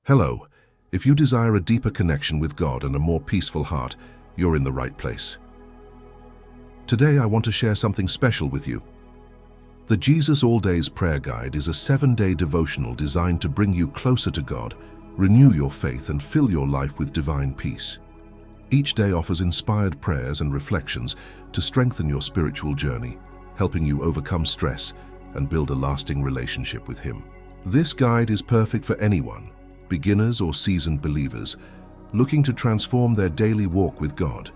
Hello. If you desire a deeper connection with God and a more peaceful heart, you're in the right place. Today I want to share something special with you. The Jesus All Days Prayer Guide is a 7-day devotional designed to bring you closer to God, renew your faith, and fill your life with divine peace. Each day offers inspired prayers and reflections to strengthen your spiritual journey, helping you overcome stress and build a lasting relationship with Him. This guide is perfect for anyone, beginners or seasoned believers, looking to transform their daily walk with God.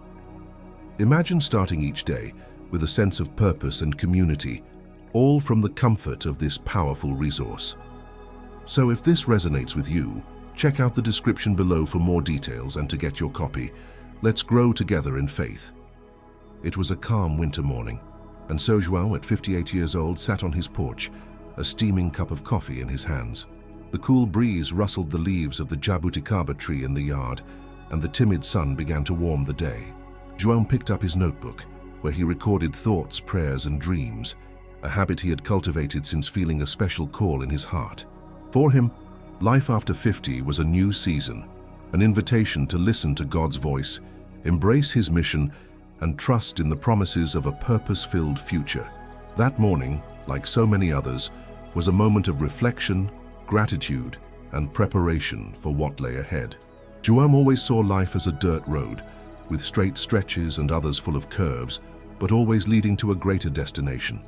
Imagine starting each day with a sense of purpose and community, all from the comfort of this powerful resource. So if this resonates with you, check out the description below for more details and to get your copy. Let's grow together in faith. It was a calm winter morning, and so João, at 58 years old, sat on his porch, a steaming cup of coffee in his hands. The cool breeze rustled the leaves of the jabuticaba tree in the yard, and the timid sun began to warm the day. João picked up his notebook, where he recorded thoughts, prayers, and dreams, a habit he had cultivated since feeling a special call in his heart. For him, life after 50 was a new season, an invitation to listen to God's voice, embrace His mission, and trust in the promises of a purpose-filled future. That morning, like so many others, was a moment of reflection, gratitude, and preparation for what lay ahead. João always saw life as a dirt road, with straight stretches and others full of curves, but always leading to a greater destination.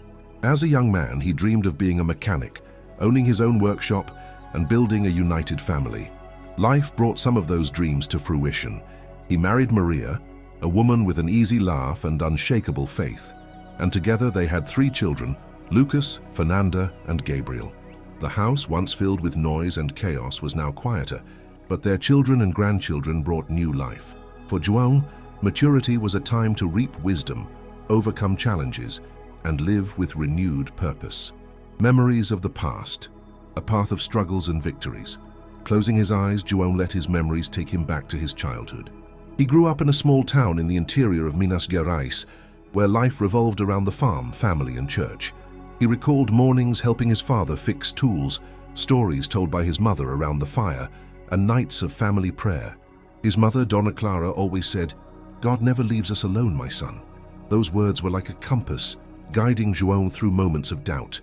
As a young man, he dreamed of being a mechanic, owning his own workshop, and building a united family. Life brought some of those dreams to fruition. He married Maria, a woman with an easy laugh and unshakable faith, and together they had 3 children, Lucas, Fernanda, and Gabriel. The house, once filled with noise and chaos, was now quieter, but their children and grandchildren brought new life. For João, maturity was a time to reap wisdom, overcome challenges, and live with renewed purpose. Memories of the past, a path of struggles and victories. Closing his eyes, João let his memories take him back to his childhood. He grew up in a small town in the interior of Minas Gerais, where life revolved around the farm, family, and church. He recalled mornings helping his father fix tools, stories told by his mother around the fire, and nights of family prayer. His mother, Dona Clara, always said, "God never leaves us alone, my son." Those words were like a compass, guiding João through moments of doubt.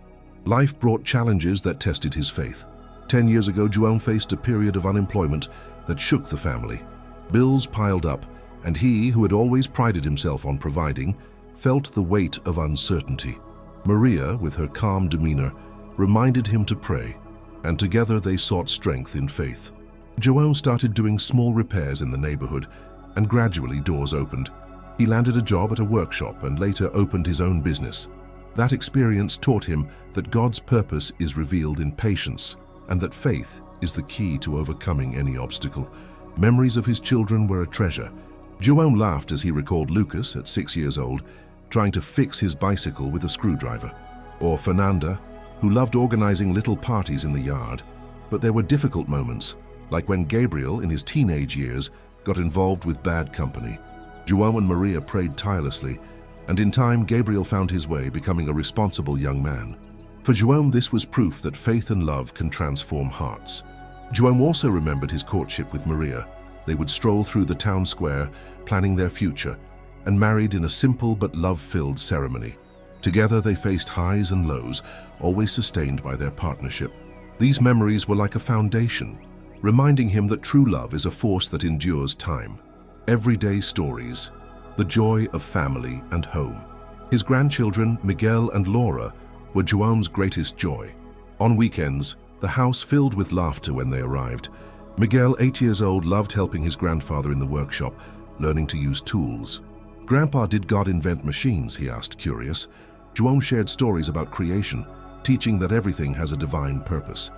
Life brought challenges that tested his faith. 10 years ago, João faced a period of unemployment that shook the family. Bills piled up, and he, who had always prided himself on providing, felt the weight of uncertainty. Maria, with her calm demeanor, reminded him to pray, and together they sought strength in faith. João started doing small repairs in the neighborhood, and gradually doors opened. He landed a job at a workshop and later opened his own business. That experience taught him that God's purpose is revealed in patience, and that faith is the key to overcoming any obstacle. Memories of his children were a treasure. João laughed as he recalled Lucas, at 6 years old, trying to fix his bicycle with a screwdriver, or Fernanda, who loved organizing little parties in the yard. But there were difficult moments, like when Gabriel, in his teenage years, got involved with bad company. João and Maria prayed tirelessly, and in time Gabriel found his way, becoming a responsible young man. For João, this was proof that faith and love can transform hearts. João also remembered his courtship with Maria. They would stroll through the town square, planning their future, and married in a simple but love-filled ceremony. Together they faced highs and lows, always sustained by their partnership. These memories were like a foundation, reminding him that true love is a force that endures time. Everyday stories, the joy of family and home. His grandchildren, Miguel and Laura, were João's greatest joy. On weekends, the house filled with laughter when they arrived. Miguel, 8 years old, loved helping his grandfather in the workshop, learning to use tools. "Grandpa, did God invent machines?" he asked, curious. João shared stories about creation, teaching that everything has a divine purpose.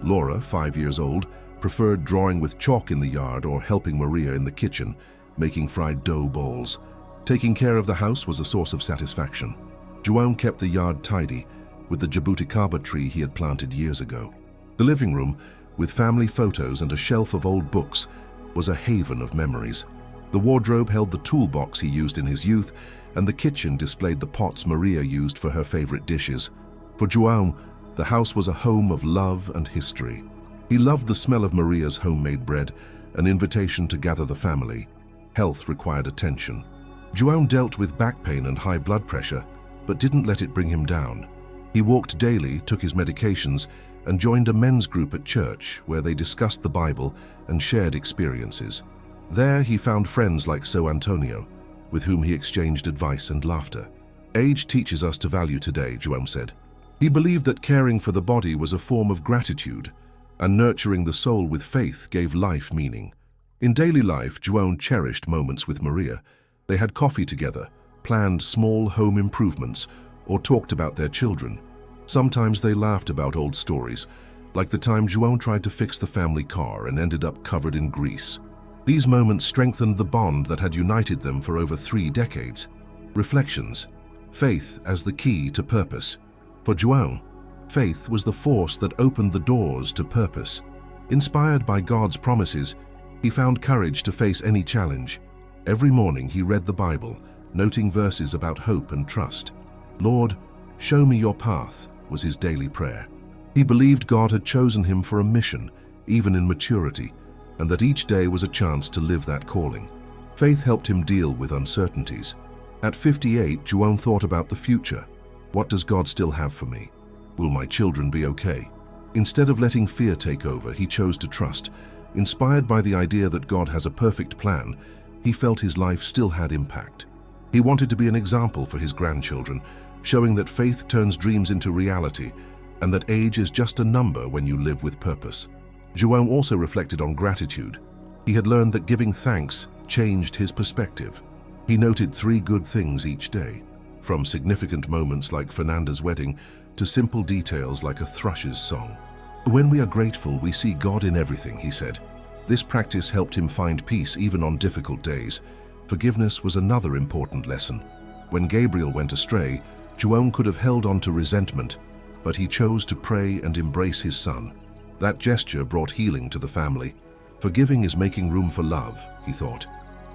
Laura, 5 years old, preferred drawing with chalk in the yard or helping Maria in the kitchen, making fried dough balls. Taking care of the house was a source of satisfaction. João kept the yard tidy, with the jabuticaba tree he had planted years ago. The living room, with family photos and a shelf of old books, was a haven of memories. The wardrobe held the toolbox he used in his youth, and the kitchen displayed the pots Maria used for her favorite dishes. For João, the house was a home of love and history. He loved the smell of Maria's homemade bread, an invitation to gather the family. Health required attention. João dealt with back pain and high blood pressure, but didn't let it bring him down. He walked daily, took his medications, and joined a men's group at church where they discussed the Bible and shared experiences. There he found friends like So Antonio, with whom he exchanged advice and laughter. Age teaches us to value today, João said. He believed that caring for the body was a form of gratitude, and nurturing the soul with faith gave life meaning. In daily life, João cherished moments with Maria. They had coffee together, planned small home improvements, or talked about their children. Sometimes they laughed about old stories, like the time João tried to fix the family car and ended up covered in grease. These moments strengthened the bond that had united them for over 3 decades. Reflections. Faith as the key to purpose. For João, faith was the force that opened the doors to purpose. Inspired by God's promises, he found courage to face any challenge. Every morning he read the Bible, noting verses about hope and trust. "Lord, show me your path," was his daily prayer. He believed God had chosen him for a mission, even in maturity, and that each day was a chance to live that calling. Faith helped him deal with uncertainties. At 58, João thought about the future. What does God still have for me? Will my children be okay? Instead of letting fear take over, he chose to trust. Inspired by the idea that God has a perfect plan, he felt his life still had impact. He wanted to be an example for his grandchildren, showing that faith turns dreams into reality and that age is just a number when you live with purpose. João also reflected on gratitude. He had learned that giving thanks changed his perspective. He noted 3 good things each day, from significant moments like Fernanda's wedding to simple details like a thrush's song. "When we are grateful, we see God in everything," he said. This practice helped him find peace even on difficult days. Forgiveness was another important lesson. When Gabriel went astray, João could have held on to resentment, but he chose to pray and embrace his son. That gesture brought healing to the family. Forgiving is making room for love, he thought.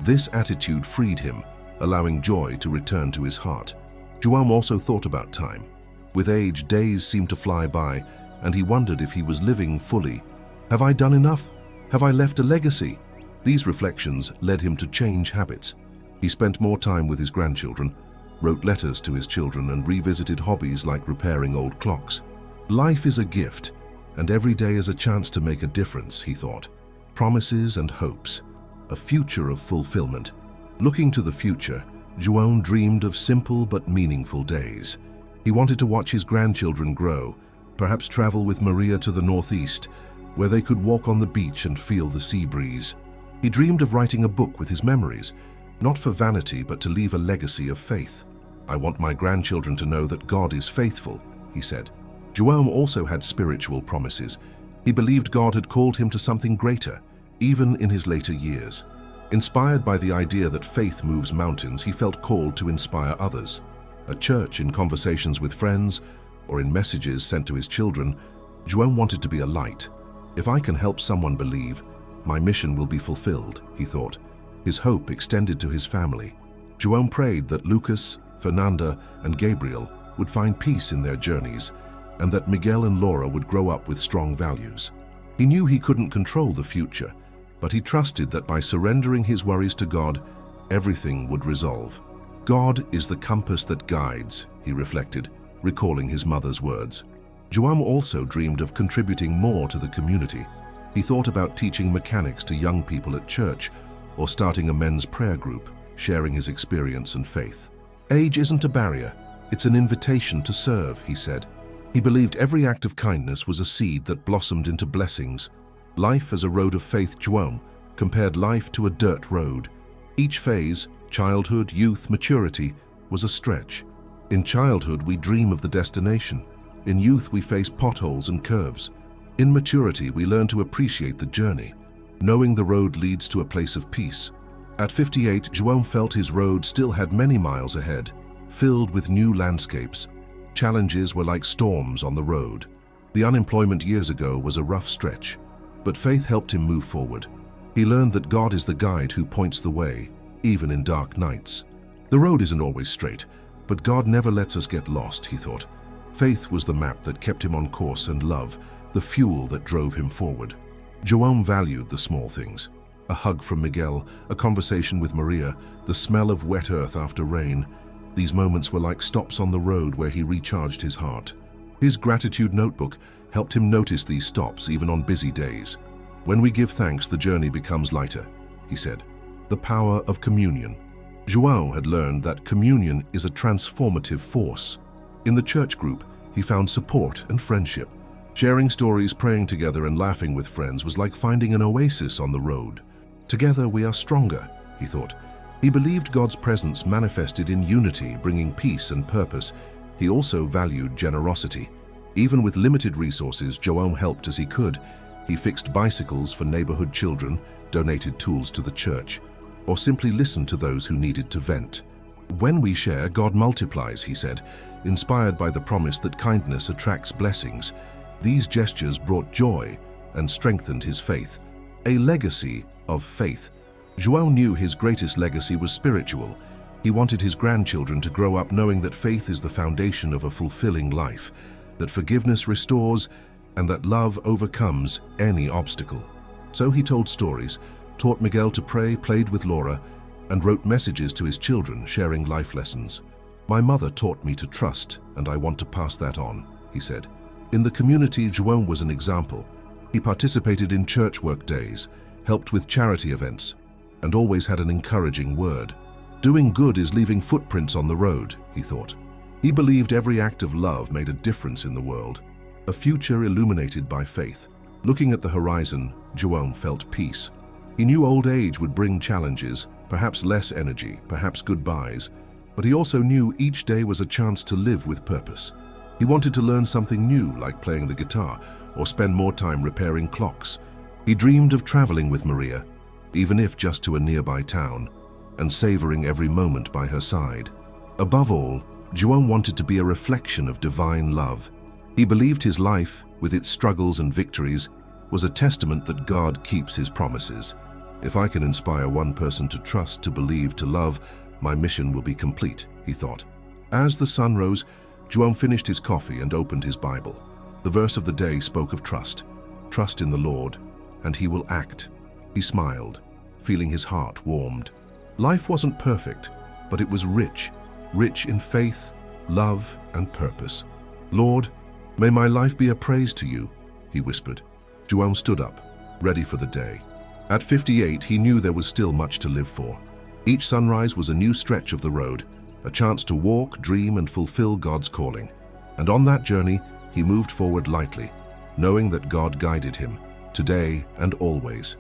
This attitude freed him, allowing joy to return to his heart. João also thought about time. With age, days seemed to fly by, and he wondered if he was living fully. Have I done enough? Have I left a legacy? These reflections led him to change habits. He spent more time with his grandchildren, wrote letters to his children, and revisited hobbies like repairing old clocks. Life is a gift, and every day is a chance to make a difference, he thought. Promises and hopes, a future of fulfillment. Looking to the future, João dreamed of simple but meaningful days. He wanted to watch his grandchildren grow, perhaps travel with Maria to the northeast, where they could walk on the beach and feel the sea breeze. He dreamed of writing a book with his memories, not for vanity but to leave a legacy of faith. "I want my grandchildren to know that God is faithful," he said. João also had spiritual promises. He believed God had called him to something greater, even in his later years. Inspired by the idea that faith moves mountains, he felt called to inspire others. At church, in conversations with friends, or in messages sent to his children, João wanted to be a light. "If I can help someone believe, my mission will be fulfilled," he thought. His hope extended to his family. João prayed that Lucas, Fernanda, and Gabriel would find peace in their journeys, and that Miguel and Laura would grow up with strong values. He knew he couldn't control the future, but he trusted that by surrendering his worries to God, everything would resolve. "God is the compass that guides," he reflected, recalling his mother's words. João also dreamed of contributing more to the community. He thought about teaching mechanics to young people at church or starting a men's prayer group, sharing his experience and faith. "Age isn't a barrier, it's an invitation to serve," he said. He believed every act of kindness was a seed that blossomed into blessings. Life as a road of faith, João compared life to a dirt road. Each phase, childhood, youth, maturity, was a stretch. In childhood, we dream of the destination. In youth, we face potholes and curves. In maturity, we learn to appreciate the journey, knowing the road leads to a place of peace. At 58, João felt his road still had many miles ahead, filled with new landscapes. Challenges were like storms on the road. The unemployment years ago was a rough stretch, but faith helped him move forward. He learned that God is the guide who points the way, even in dark nights. The road isn't always straight, but God never lets us get lost, he thought. Faith was the map that kept him on course, and love, the fuel that drove him forward. João valued the small things. A hug from Miguel, a conversation with Maria, the smell of wet earth after rain. These moments were like stops on the road where he recharged his heart. His gratitude notebook helped him notice these stops even on busy days. When we give thanks, the journey becomes lighter, he said. The power of communion. João had learned that communion is a transformative force. In the church group, he found support and friendship. Sharing stories, praying together, and laughing with friends was like finding an oasis on the road. Together we are stronger, he thought. He believed God's presence manifested in unity, bringing peace and purpose. He also valued generosity. Even with limited resources, João helped as he could. He fixed bicycles for neighborhood children, donated tools to the church, or simply listened to those who needed to vent. When we share, God multiplies, he said, inspired by the promise that kindness attracts blessings. These gestures brought joy and strengthened his faith. A legacy of faith. João knew his greatest legacy was spiritual. He wanted his grandchildren to grow up knowing that faith is the foundation of a fulfilling life, that forgiveness restores, and that love overcomes any obstacle. So he told stories, taught Miguel to pray, played with Laura, and wrote messages to his children, sharing life lessons. My mother taught me to trust, and I want to pass that on, he said. In the community, João was an example. He participated in church work days, helped with charity events, and always had an encouraging word. Doing good is leaving footprints on the road, he thought. He believed every act of love made a difference in the world, a future illuminated by faith. Looking at the horizon, João felt peace. He knew old age would bring challenges, perhaps less energy, perhaps goodbyes, but he also knew each day was a chance to live with purpose. He wanted to learn something new, like playing the guitar, or spend more time repairing clocks. He dreamed of traveling with Maria, even if just to a nearby town, and savoring every moment by her side. Above all, João wanted to be a reflection of divine love. He believed his life, with its struggles and victories, was a testament that God keeps his promises. If I can inspire one person to trust, to believe, to love, my mission will be complete, he thought. As the sun rose, João finished his coffee and opened his Bible. The verse of the day spoke of trust. Trust in the Lord, and he will act. He smiled, feeling his heart warmed. Life wasn't perfect, but it was rich in faith, love, and purpose. Lord, may my life be a praise to you, he whispered. João stood up, ready for the day. At 58, he knew there was still much to live for. Each sunrise was a new stretch of the road, a chance to walk, dream, and fulfill God's calling. And on that journey, he moved forward lightly, knowing that God guided him, today and always.